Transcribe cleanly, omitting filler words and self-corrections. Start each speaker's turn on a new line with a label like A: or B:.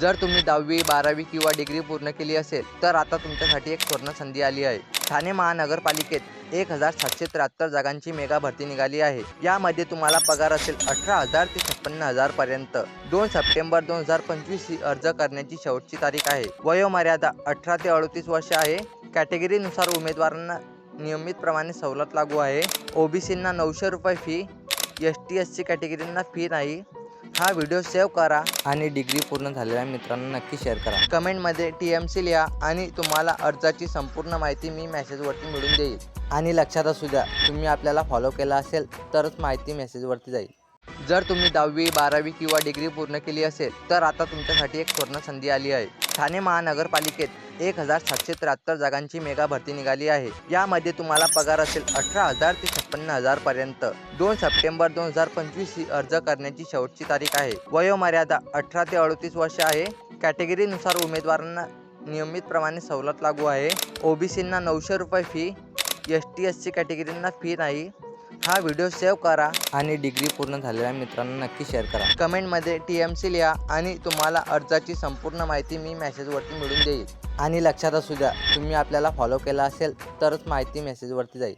A: जर तुम्ही 10वी 12वी किंवा डिग्री पूर्ण केली असेल तर आता तुमच्यासाठी एक सुवर्ण संधी आली आहे। ठाणे महानगरपालिकेत 1773 जागांची मेगा भरती निघाली आहे। यामध्ये तुम्हाला पगार असेल 18,000 ते 56,000 पर्यंत। 2 सप्टेंबर 2025 ही अर्ज करण्याची शेवटची तारीख आहे। वयोमर्यादा 18 ते 38 वर्ष आहे। कॅटेगरीनुसार उमेदवारांना नियमितप्रमाणे सवलत लागू आहे। ओबीसींना 900 रुपये फी, ST SC कॅटेगरींना फी नाही। हा व्हिडिओ सेव्ह करा आणि डिग्री पूर्ण झालेल्या मित्रांना नक्की शेअर करा। कमेंटमध्ये TMC लिहा आणि तुम्हाला अर्जाची संपूर्ण माहिती मी मेसेजवरती मिळून देईल। आणि लक्षात असू द्या, तुम्ही आपल्याला फॉलो केला असेल तरच माहिती मेसेजवरती जाईल। जर तुम्ही 10वी 12वी किंवा डिग्री पूर्ण केली असेल तर आता तुमच्यासाठी एक सुवर्ण संधी आली आहे। ठाणे महानगरपालिकेत 1773 जागांची मेगा भरती निघाली आहे। यामध्ये तुम्हाला पगार असेल 18,000 ते 56,000 पर्यंत। 2 सप्टेंबर 2025 ही अर्ज करण्याची शेवटची तारीख आहे। वयोमर्यादा 18 ते 38 वर्ष आहे। कॅटेगरीनुसार उमेदवारांना नियमितप्रमाणे सवलत लागू आहे। ओबीसींना 900 रुपये फी, ST SC कॅटेगरींना फी नाही। हा व्हिडिओ सेव्ह करा आणि डिग्री पूर्ण झालेल्या मित्रांना नक्की शेअर करा। कमेंटमध्ये TMC लिहा आणि तुम्हाला अर्जाची संपूर्ण माहिती मी मेसेजवरती मिळून देईल। आणि लक्षात असू द्या, तुम्ही आपल्याला फॉलो केला असेल तरच माहिती मेसेजवरती जाईल।